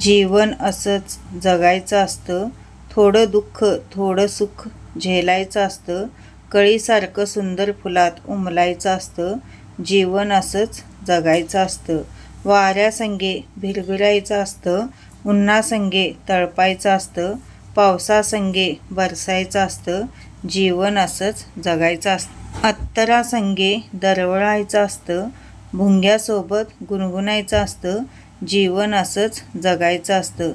जीवन असंच जगायचं असतं, थोडं दुःख थोडं सुख झेलायचं असतं, कळीसारखं सुंदर फुलात उमलायचं असतं. जीवन असंच जगायचं असतं, वाऱ्यासंगे भिरभिरायचं असतं, उन्हासंगे तळपायचं असतं, पावसासंगे बरसायचं असतं. जीवन असंच जगायचं असतं, अत्तरासंगे दरवळायचं असतं, भुंग्यासोबत गुणगुणायचं असतं. जीवन असंच जगायचं असतं,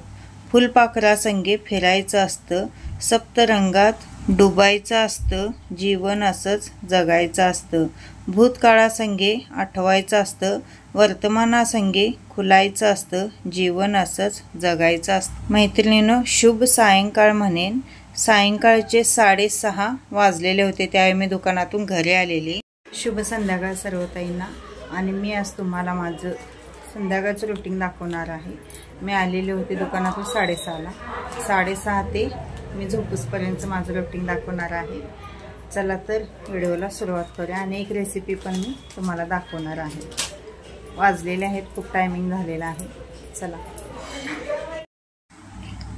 फुलपाखरासंगे फिरायचं असतं, सप्तरंगात डुबायचं असतं. जीवन असंच जगायचं असतं, भूतकाळासंगे आठवायचं असतं, वर्तमानासंगे खुलायचं असतं. जीवन असंच जगायचं असतं. मैत्रिणींनो, शुभ सायंकाळ म्हणेन. सायंकाळचे 6:30 वाजलेले होते, त्यावेळी मी दुकानातून घरी आलेली. शुभ संध्याकाळ सर्व ताईंना. आणि मी आज तुम्हाला माझं संध्याकाळचं रुटीन दाखवणार आहे. मी आलेले होते दुकानातून 6:30ला. 6:30 ते मी झोपूसपर्यंत माझं रुटीन दाखवणार आहे. चला तर व्हिडिओला सुरुवात करूया. आणि एक रेसिपी पण मी तुम्हाला दाखवणार आहे. वाजलेले आहेत, खूप टायमिंग झालेला आहे. चला.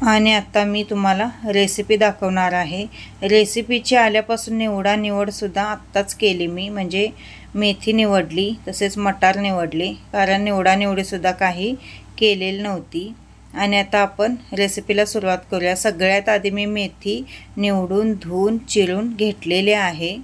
आणि आता मी तुम्हाला रेसिपी दाखवणार आहे. रेसिपीची आल्यापासून निवडसुद्धा आत्ताच केली मी. म्हणजे मेथी निवडली, तसेच मटार निवडले, कारण निवडीसुद्धा काही केलेली नव्हती. आणि आता आपण रेसिपीला सुरुवात करूया. सगळ्यात आधी मी मेथी निवडून धुवून चिरून घेतलेले आहे.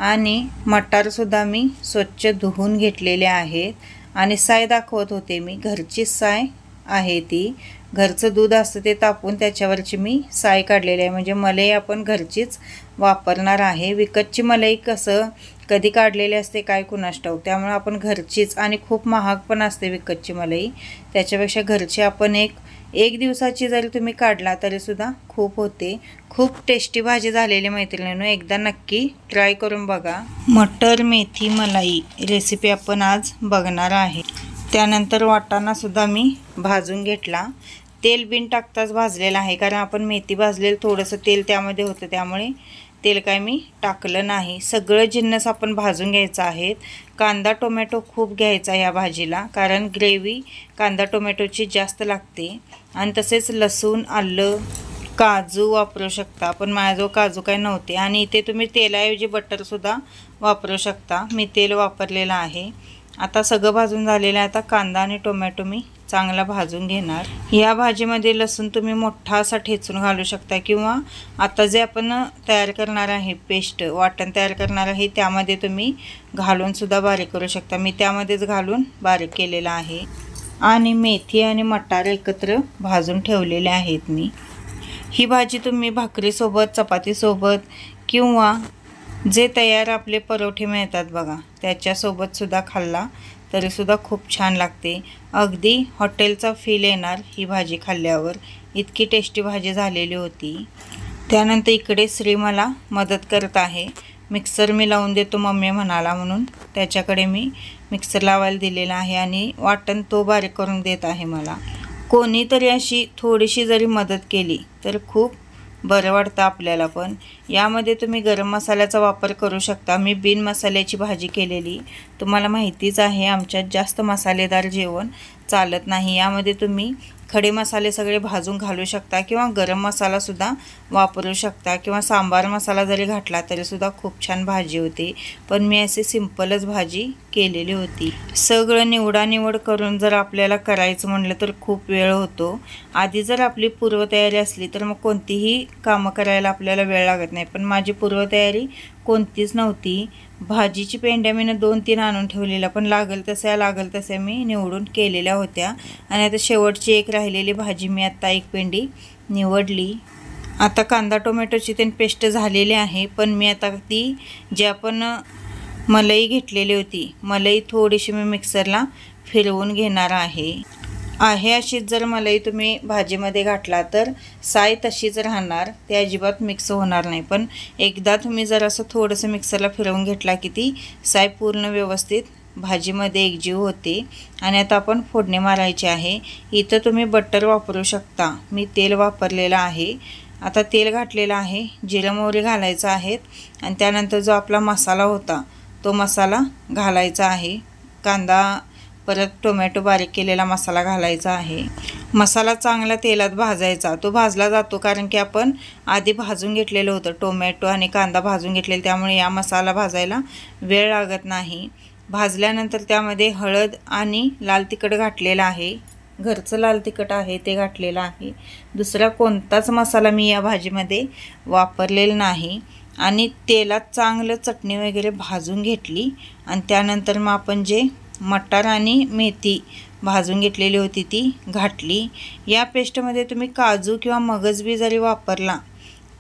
आणि मटारसुद्धा मी स्वच्छ धुवून घेतलेले आहेत. आणि साय दाखवत होते मी, घरची साय आहे ती. घरचं दूध असतं ते तापवून त्याच्यावरची मी साय काढलेली आहे. म्हणजे मलाई आपण घरचीच वापरणार आहे. विकतची मलाई कसं कधी काढलेली असते काय कुणास ठाऊक, त्यामुळे आपण घरचीच. आणि खूप महाग पण असते विकतची मलाई, त्याच्यापेक्षा घरची आपण एक दिवसाची जरी तुम्ही काढला तरीसुद्धा खूप होते. खूप टेस्टी भाजी झालेली मैत्रिणींनो, एकदा नक्की ट्राय करून बघा. मटर मेथी मलाई रेसिपी आपण आज बघणार आहे. त्यानंतर वाटाणासुद्धा मी भाजून घेतला. तेल बिन टाकताच भाजलेलं आहे, कारण आपण मेथी भाजलेलं थोडंसं तेल त्यामध्ये होतं, त्यामुळे तेल काय मी टाकलं नाही. सगळं जिन्नस आपण भाजून घ्यायचं आहेत. कांदा टोमॅटो खूप घ्यायचा या भाजीला, कारण ग्रेव्ही कांदा टोमॅटोची जास्त लागते. आणि तसेच लसूण, आलं, काजू वापरू शकता, पण माझ्याजवळ काजू काय नव्हते. आणि इथे तुम्ही तेलाऐवजी बटरसुद्धा वापरू शकता. मी तेल वापरलेलं आहे. आता सगळं भाजून झालेलं आहे. आता कांदा आणि टोमॅटो मी चांगला भाजून घेणार. या भाजीमध्ये लसूण तुम्ही मोठा असा ठेचून घालू शकता, किंवा आता जे आपण तयार करणार आहे पेस्ट, वाटण तयार करणार आहे, त्यामध्ये तुम्ही घालून सुद्धा बारीक करू शकता. मी त्यामध्येच घालून बारीक केलेला आहे. आणि मेथी आणि मटार एकत्र भाजून ठेवलेले आहेत मी. ही भाजी तुम्ही भाकरीसोबत, चपातीसोबत, किंवा जे तयार आपले परोठे मिळतात बघा त्याच्यासोबत सुद्धा खाल्ला तरीसुद्धा खूप छान लागते. अगदी हॉटेलचा फील येणार ही भाजी खाल्ल्यावर. इतकी टेस्टी भाजी झालेली होती. त्यानंतर इकडे श्री मला मदत करत आहे. मिक्सर मी लावून देतो मम्मी म्हणाला, म्हणून त्याच्याकडे मी मिक्सर लावायला दिलेला आहे. आणि वाटण तो बारीक करून देत आहे मला. कोणीतरी अशी थोडीशी जरी मदत केली तर खूप बरं वाटतं आपल्याला. पण यामध्ये तुम्ही गरम मसाल्याचा वापर करू शकता. मी बिन मसाल्याची भाजी केलेली, तुम्हाला माहितीच आहे आमच्यात जास्त मसालेदार जेवण चालत नाही. यामध्ये तुम्ही खडे मसाले सगळे भाजून घालू शकता, किंवा गरम मसालासुद्धा वापरू शकता, किंवा सांबार मसाला जरी घातला तरीसुद्धा खूप छान भाजी होते. पण मी अशी सिंपलच भाजी केलेली होती. सगळं निवड करून जर आपल्याला करायचं म्हटलं तर खूप वेळ होतो. आधी जर आपली पूर्वतयारी असली तर मग कोणतीही कामं करायला आपल्याला वेळ लागत नाही. पण माझी पूर्वतयारी कोणतीच नव्हती. भाजीची पेंड्या मी 2-3 आणून ठेवलेल्या, पण लागल तशा मी निवडून केलेल्या होत्या. आणि आता शेवटची एक राहिलेली भाजी मी आत्ता एक पेंडी निवडली. आता कांदा टोमॅटोची ते पेस्ट झालेली आहे. पण मी आता ती जी आपण मलाई घेतलेली होती, मलाई थोडीशी मी मिक्सरला फिरवून घेणार आहे. अशीच जर मलाई तुम्ही भाजीमध्ये घातला तर साय तशीच राहणार, ते अजिबात मिक्स होणार नाही. पण एकदा तुम्ही जर असं थोडंसं मिक्सरला फिरवून घेतला की ती साय पूर्ण व्यवस्थित भाजीमध्ये एकजीव होते. आणि आता आपण फोडणी मारायची आहे. इथं तुम्ही बटर वापरू शकता, मी तेल वापरलेलं आहे. आता तेल घातलेलं आहे, जिरं मोहरी घालायचं आहेत. आणि त्यानंतर जो आपला मसाला होता तो मसाला घालायचा आहे. कांदा परत टोमॅटो बारीक केलेला मसाला घालायचा आहे. मसाला चांगला तेलात भाजायचा, तो भाजला जातो कारण की आपण आधी भाजून घेतलेलं होतं, टोमॅटो आणि कांदा भाजून घेतलेला, त्यामुळे या मसाला भाजायला वेळ लागत नाही। भाजल्यानंतर त्यामध्ये हळद आणि लाल तिखट घातलेलं आहे, घरचं लाल तिखट आहे ते घातलेलं आहे, दुसरा कोणताच मसाला मी या भाजीमध्ये वापरलेला नाही। आणि तेलात चांगलं चटणी वगैरे भाजून घेतली आणि त्यानंतर मग आपण जे मटार आणि मेथी भाजून घेतलेली होती ती घातली। या पेस्टमध्ये तुम्ही काजू किंवा मगज बी जरी वापरला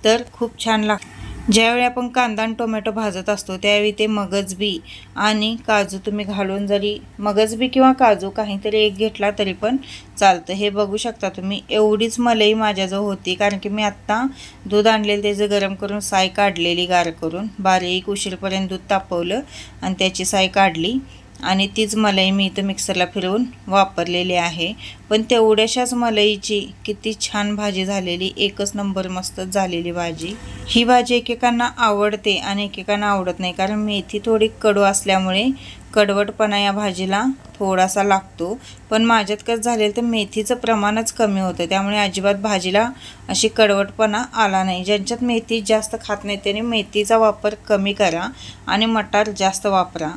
तर खूप छान लागतं। ज्यावेळी आपण कांदा आणि टोमॅटो भाजत असतो त्यावेळी ते मगज बी आणि काजू तुम्ही घालून, जरी मगज बी किंवा काजू काहीतरी एक घेतला तरी पण चालतं। हे बघू शकता तुम्ही, एवढीच मलाई माझ्याजवळ होती कारण की मी आत्ता दूध आणलेलं त्याचं गरम करून साय काढलेली, गार करून बारीक उशीरपर्यंत दूध तापवलं आणि त्याची साय काढली आणि तीच मलाई मी इथं मिक्सरला फिरवून वापरलेली आहे। पण तेवढ्याशाच मलाईची किती छान भाजी झालेली, एकच नंबर मस्त झालेली भाजी। ही भाजी एकेकांना आवडते आणि एकेकांना आवडत नाही, कारण मेथी थोडी कडू असल्यामुळे कडवटपणा या भाजीला थोडासा लागतो। पण माझ्यात कसं झालेलं तर मेथीचं प्रमाणच कमी होतं, त्यामुळे अजिबात भाजीला अशी कडवटपणा आला नाही। ज्यांच्यात मेथी जास्त खात नाही त्याने मेथीचा वापर कमी करा आणि मटार जास्त वापरा,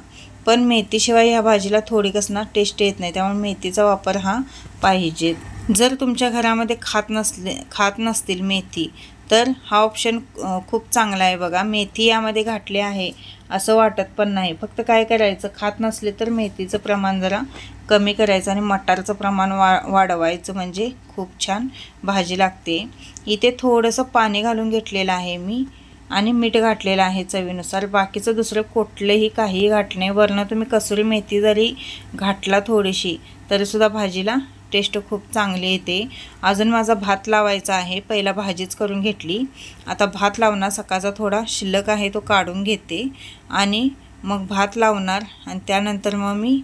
पण मेथीशिवाय ह्या भाजीला थोडी कसं टेस्ट येत नाही, त्यामुळे मेथीचा वापर हा पाहिजे। जर तुमच्या घरामध्ये खात नसतील मेथी तर हा ऑप्शन खूप चांगला आहे बघा। मेथी यामध्ये घातली आहे असं वाटत पण नाही, फक्त काय करायचं, खात नसले तर मेथीचं प्रमाण जरा कमी करायचं आणि मटारचं प्रमाण वाढवायचं, म्हणजे खूप छान भाजी लागते। इथे थोडंसं पाणी घालून घेतलेलं आहे मी आणि मीठ घातलेलं आहे चवीनुसार, बाकीचं दुसरं कुठलंही काही घातलं नाही। वरनं तुम्ही कसुरी मेथी जरी घातला थोडीशी तरीसुद्धा भाजीला टेस्ट खूप चांगली येते। अजून माझा भात लावायचा आहे, पहिला भाजीच करून घेतली, आता भात लावणार, सकाळचा थोडा शिल्लक आहे तो काढून घेते आणि मग भात लावणार। आणि त्यानंतर मग मी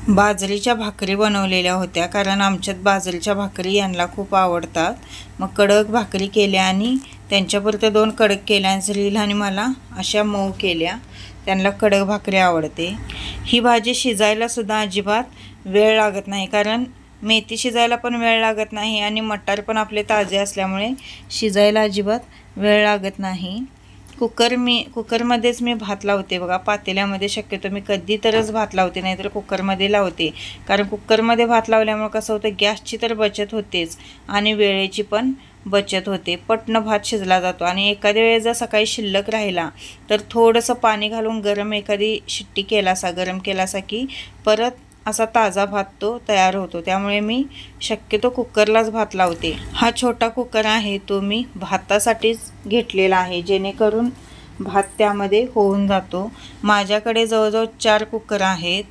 बाजरीच्या भाकरी बनवलेल्या होत्या, कारण आमच्यात बाजरीच्या भाकरी यांना खूप आवडतात। मग कडक भाकरी केल्या आणि त्यांच्यापुरत्या 2 कडक केल्या आणि श्रील आणि मला अशा मऊ केल्या, त्यांना कडक भाकरी आवडते। ही भाजी शिजायला सुद्धा अजिबात वेळ लागत नाही, कारण मेथी शिजायला पण वेळ लागत नाही आणि मटार पण आपले ताजे असल्यामुळे शिजायला अजिबात वेळ लागत नाही। कुकरमध्येच मी भात लावते बघा, पातेल्यामध्ये शक्यतो मी कधी तरच भात लावते, नाहीतर कुकरमध्ये लावते, कारण कुकरमध्ये भात लावल्यामुळे कसं होतं, गॅसची तर बचत होतेच आणि वेळेची पण बचत होते, पटकन भात शिजला जातो। आणि एखाद्या वेळेस जर सकाळी शिल्लक राहिला तर थोडंसं पाणी घालून गरम एखादी शिट्टी केलासा, गरम केलासा की परत असा ताजा भात तो तयार होतो, त्यामुळे मी शक्यतो कुकरलाच भात लावते। हा छोटा कुकर आहे तो मी भातासाठीच घेतलेला आहे, जेणेकरून भात त्यामध्ये होऊन जातो। माझ्याकडे जवळजवळ 4 कुकर आहेत,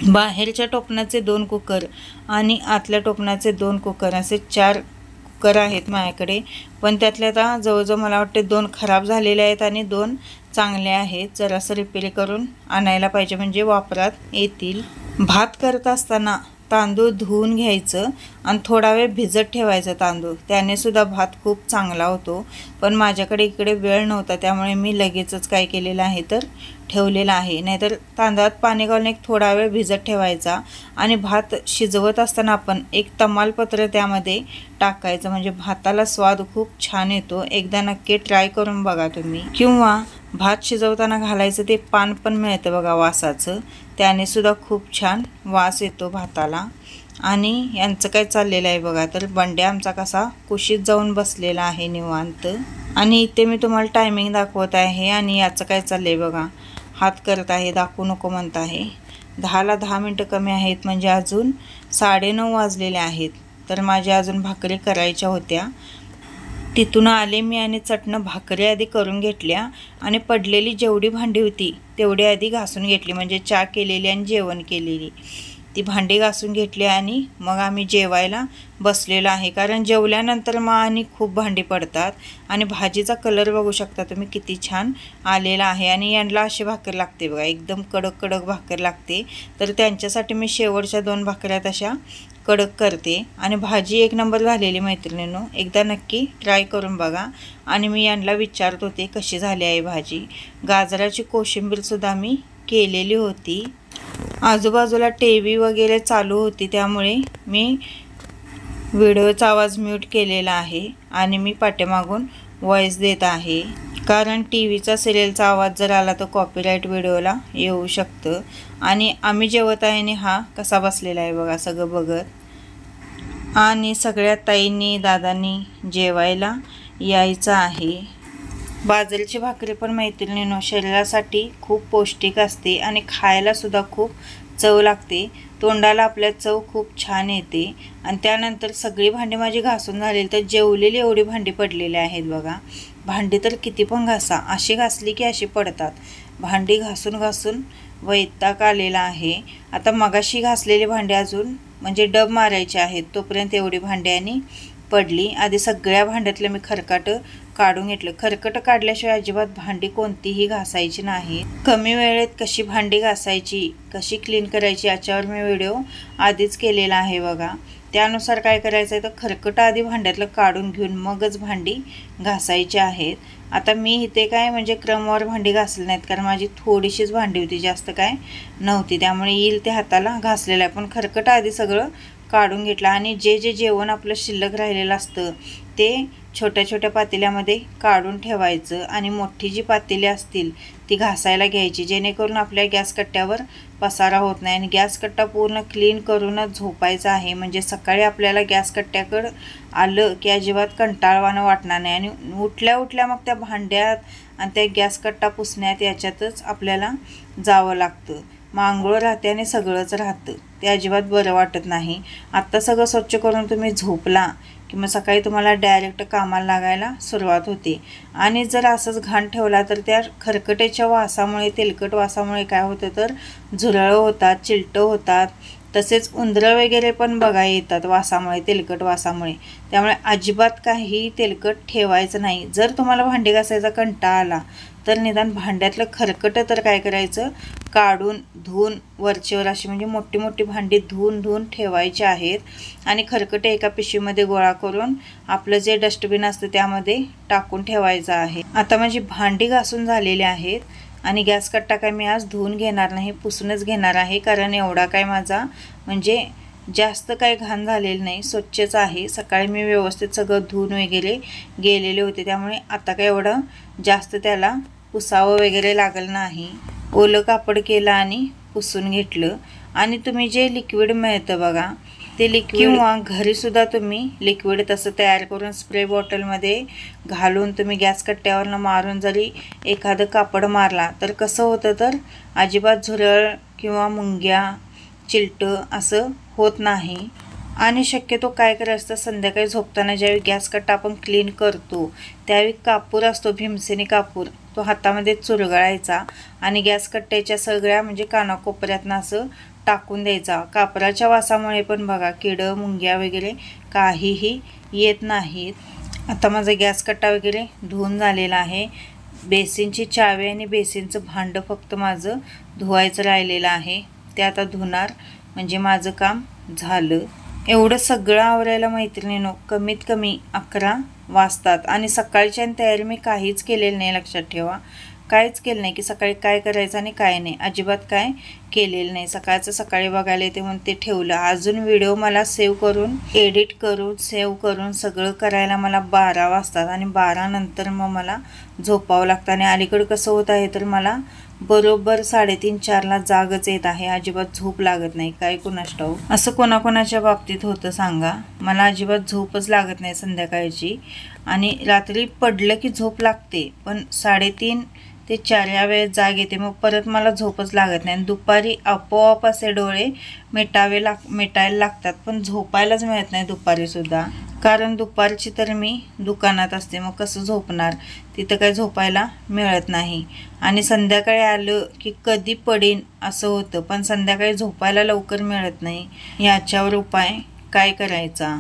बाहेरच्या टोपणाचे 2 कुकर आणि आतल्या टोपणाचे 2 कुकर, असे 4 कुकर आहेत माझ्याकडे। पण त्यातल्या आता जवळजवळ मला वाटते 2 खराब झालेले आहेत आणि 2 चांगले आहेत, जरासं रिपेअर करून आणायला पाहिजे, म्हणजे वापरात येतील। भात करत असताना तांदूळ धुवून घ्यायचं आणि थोडा वेळ भिजत ठेवायचं तांदूळ, त्याने सुद्धा भात खूप चांगला होतो। पण माझ्याकडे इकडे वेळ नव्हता, त्यामुळे मी लगेचच काय केलेलं आहे तर ठेवलेला आहे, नाहीतर तांदळात पाणी घालून एक थोडा वेळ भिजत ठेवायचा आणि भात शिजवत असताना आपण एक तमालपत्र त्यामध्ये टाकायचं, म्हणजे भाताला स्वाद खूप छान येतो। एकदा नक्की ट्राय करून बघा तुम्ही, किंवा भात शिजवताना घालायचं ते पान पण मिळतं बघा वासाचं, त्याने सुद्धा खूप छान वास येतो भाताला। आणि यांचं काय चाललेलं आहे बघा, तर बंड्या आमचा कसा कुशीत जाऊन बसलेला आहे निवांत, आणि इथे मी तुम्हाला टायमिंग दाखवत आहे आणि याचं काय चाललंय बघा, हात करत आहे, दाखवू नको म्हणत आहे। 10ला 10 मिनटं कमी आहेत, म्हणजे अजून 9:30 वाजलेले आहेत, तर माझ्या अजून भाकरी करायच्या होत्या। तिथून आले मी आणि चटणं भाकरी आधी करून घेतल्या आणि पडलेली जेवढी भांडी होती तेवढी आधी घासून घेतली, म्हणजे चहा केलेली आणि जेवण केलेली ती भांडी घासून घेतली आणि मग आम्ही जेवायला बसलेलो आहे, कारण जेवल्यानंतर मग आणि खूप भांडी पडतात। आणि भाजीचा कलर बघू शकता तुम्ही किती छान आलेला आहे, आणि यांना अशी भाकर लागते बघा, एकदम कडक कडक भाकर लागते, तर त्यांच्यासाठी मी शेवटच्या 2 भाकऱ्या तशा कडक करते। आणि भाजी एक नंबर झालेली मैत्रिणींनो, एकदा नक्की ट्राय करून बघा। आणि मी यांना विचारत होते कशी झाली आहे भाजी। गाजराची कोशिंबीरसुद्धा मी केलेली होती, आजूबाजूला टीव्ही वगैरे चालू होती, त्यामुळे मी व्हिडिओचा आवाज म्यूट केलेला आहे आणि मी पाठीमागून व्हॉइस देत आहे, कारण टी व्हीचा सिरियलचा आवाज जर आला तर कॉपीराईट व्हिडिओला येऊ शकतं. आणि आम्ही जेवत आहे आणि हा कसा बसलेला आहे बघा सगळं बघत. आणि सगळ्या ताईंनी दादांनी जेवायला यायचं आहे. बाजरीची भाकरी पण मैत्रिणींनो शरीरासाठी खूप पौष्टिक असते आणि खायला सुद्धा खूप चव लागते. तोंडाला आपल्या चव खूप छान येते. आणि त्यानंतर सगळी भांडी माझी घासून झालेली, तर जेवलेली एवढी भांडी पडलेली आहेत बघा. भांडी तर किती पण घासा, अशी घासली की अशी पडतात. भांडी घासून घासून वैताग आलेला आहे. आता मगाशी घासलेली भांडी अजून म्हणजे डब मारायचे आहेत, तोपर्यंत एवढी भांडी आणि पडली. आधी सगळ्या भांड्यातलं मी खरकाटं काढून घेतलं. खरकट काढल्याशिवाय अजिबात भांडी कोणतीही घासायची नाही. कमी वेळेत कशी भांडी घासायची, कशी क्लीन करायची याच्यावर मी व्हिडिओ आधीच केलेला आहे बघा. त्यानुसार काय करायचं आहे तर खरकट आधी भांड्यातलं काढून घेऊन मगच भांडी घासायची आहेत. आता मी इथे काय म्हणजे क्रमवार भांडी घासली नाहीत, कारण माझी थोडीशीच भांडी होती, जास्त काय नव्हती, त्यामुळे येईल ते हाताला घासलेलं आहे. पण खरकट आधी सगळं काढून घेतलं आणि जे जेवण आपलं शिल्लक राहिलेलं असतं ते छोट्या छोट्या पातेल्यामध्ये काढून ठेवायचं आणि मोठी जी पातेली असतील ती घासायला घ्यायची, जेणेकरून आपल्या गॅस कट्ट्यावर पसारा होत नाही. आणि गॅस कट्टा पूर्ण क्लीन करूनच झोपायचा आहे, म्हणजे सकाळी आपल्याला गॅस कट्ट्याकडं आलं की अजिबात कंटाळवाणं वाटणार नाही. आणि उठल्या उठल्या मग त्या भांड्यात आणि त्या गॅस कट्टा पुसण्यात याच्यातच आपल्याला जावं लागतं. मग आंघोळ राहते आणि सगळंच राहतं, ते अजिबात बरं वाटत नाही. आत्ता सगळं स्वच्छ करून तुम्ही झोपला की मग सकाळी तुम्हाला डायरेक्ट कामाला लागायला सुरुवात होते. आणि जर असंच घाण ठेवला तर त्या खरकट्याच्या वासामुळे, तेलकट वासामुळे काय होतं तर झुरळं होतात, चिलटं होतात, तसेच उंदरं वगैरे पण बघा येतात वासामुळे, तेलकट वासामुळे. त्यामुळे अजिबात काही तेलकट ठेवायचं नाही. जर तुम्हाला भांडी घासायचा कंटाळा आला तर निदान भांड्यातलं खरकटं तर काय करायचं काढून धुवून वरचेवर अशी म्हणजे मोठी मोठी भांडी धुवून ठेवायची आहेत. आणि खरकटे एका पिशवीमध्ये गोळा करून आपलं जे डस्टबिन असतं त्यामध्ये टाकून ठेवायचं आहे. आता माझी भांडी घासून झालेली आहेत आणि गॅस कट्टा काय मी आज धुवून घेणार नाही, पुसूनच घेणार आहे, कारण एवढा काय माझा म्हणजे जास्त काय घाण झालेलं नाही, स्वच्छच आहे. सकाळी मी व्यवस्थित सगळं धुवून वगैरे गेलेले होते, त्यामुळे आता काय एवढं जास्त त्याला पुसावं वगैरे लागलं नाही. ओलं कापड केलं आणि पुसून घेतलं. आणि तुम्ही जे लिक्विड मिळतं बघा ते लिक्विड, किंवा घरीसुद्धा तुम्ही लिक्विड तसं तयार करून स्प्रे बॉटलमध्ये घालून तुम्ही गॅस कट्ट्यावरनं मारून जरी एखादं कापड मारला तर कसं होतं तर अजिबात झुरळ किंवा मुंग्या, चिलटं असं होत नाही. आणि शक्यतो काय करायचं असतं संध्याकाळी झोपताना ज्यावेळी गॅस कट्टा आपण क्लीन करतो त्यावेळी कापूर असतो, भीमसेनी कापूर, तो हातामध्ये चुरगळायचा आणि गॅस कट्ट्याच्या सगळ्या म्हणजे कानाकोपऱ्यातनं असं टाकून द्यायचा. कापराच्या वासामुळे पण बघा किडं, मुंग्या वगैरे काहीही येत नाहीत. आता माझा गॅस कट्टा वगैरे धुवून झालेला आहे. बेसिनची चावी आणि बेसिनचं भांडं फक्त माझं धुवायचं राहिलेलं आहे, ते आता धुणार म्हणजे माझं काम झालं. एवढं सगळं आवरायला मैत्रिणींनो कमीत कमी 11 वाजतात. आणि सकाळच्या तयारी मी काहीच केलेलं नाही, लक्षात ठेवा, काहीच केलं नाही की सकाळी काय करायचं आणि काय नाही, अजिबात काय केलेलं नाही. सकाळचं सकाळी बघायला येते म्हणून ते ठेवलं. अजून व्हिडिओ मला सेव्ह करून, एडिट करून, सेव्ह करून सगळं करायला मला 12 वाजतात आणि 12 नंतर मग मला झोपावं लागतं. आणि अलीकडं कसं होत आहे तर मला बरोबर 3:30-4ला जागच येत आहे, अजिबात झोप लागत नाही. काय कुणास ठाऊक असं कोणाकोणाच्या बाबतीत होतं सांगा. मला अजिबात झोपच लागत नाही संध्याकाळची. आणि रात्री पडलं की झोप लागते, पण 3:30 ते 4 या वेळेत जाग येते, मग परत मला झोपच लागत नाही. आणि दुपारी आपोआप असे डोळे मिटायला लागतात, पण झोपायलाच मिळत नाही दुपारीसुद्धा, कारण दुपारची तर मी दुकानात असते, मग कसं झोपणार, तिथं काय झोपायला मिळत नाही. आणि संध्याकाळी आलं की कधी पडीन असं होतं, पण संध्याकाळी झोपायला लवकर मिळत नाही. याच्यावर उपाय काय करायचा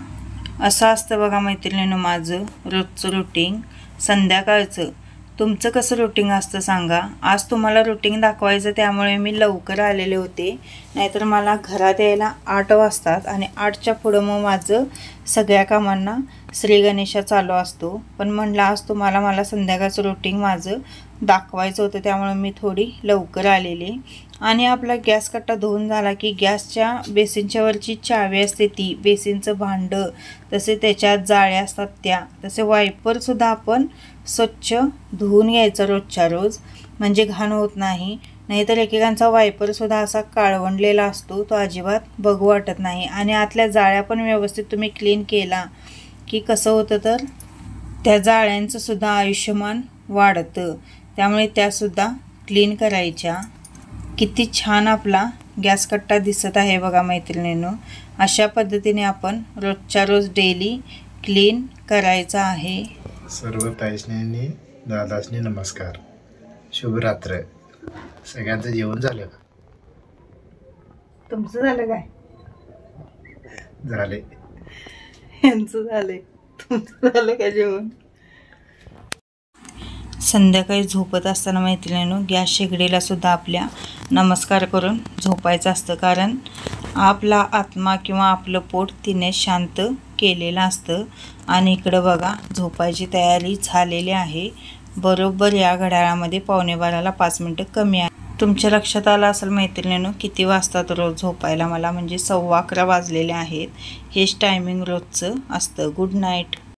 असं असतं बघा मैत्रिणींनो माझं रोजचं रुटीन संध्याकाळचं. तुमचं कसं रुटीन असतं सांगा. आज तुम्हाला रुटीन दाखवायचं त्यामुळे मी लवकर आलेले होते, नाहीतर मला घरात यायला 8 वाजतात आणि 8च्या पुढं मग माझं सगळ्या कामांना श्री गणेशा चालू असतो. पण म्हणलं आज तुम्हाला मला संध्याकाळचं रुटीन माझं दाखवायचं होतं, त्यामुळे मी थोडी लवकर आलेली. आणि आपला गॅस कट्टा धुवून झाला की गॅसच्या बेसिनच्या वरची चावी असते ती, बेसिनचं भांडं, तसे त्याच्यात जाळ्या असतात त्या, तसे वायपरसुद्धा आपण स्वच्छ धुवून घ्यायचं रोजच्या रोज, म्हणजे घाण होत नाही. नाहीतर एकेकांचा वायपरसुद्धा असा काळवंडलेला असतो, तो अजिबात बघू वाटत नाही. आणि आतल्या जाळ्या पण व्यवस्थित तुम्ही क्लीन केला की कसं होतं तर त्या जाळ्यांचं सुद्धा आयुष्यमान वाढतं, त्यामुळे त्यासुद्धा क्लीन करायच्या. किती छान आपला गॅस कट्टा दिसत आहे बघा मैत्रिणींनो. अशा पद्धतीने आपण रोजच्या रोज डेली क्लीन करायचा आहे. सर्व ताईसनी दादासनी नमस्कार, शुभरात्र. सगळ्यांचं जेवण झालं का? तुमचं झालं काय? झाले. यांचं झाले, तुमचं झालं का जेवण? संध्याकाळी झोपत असताना मैत्रिणींनो गॅस शेगडीला सुद्धा आपल्या नमस्कार करून झोपायचं असतं, कारण आपला आत्मा किंवा आपलं पोट तिने शांत केलेलं असतं. आणि इकडं बघा झोपायची तयारी झालेली आहे. बरोबर या घड्याळामध्ये 11:45ला 5 मिनटं कमी आहे. तुमच्या लक्षात आलं असेल मैत्रिणींनो किती वाजतात रोज झोपायला मला, म्हणजे 11:15 वाजलेले आहेत. हेच टायमिंग रोजचं असतं. Good night.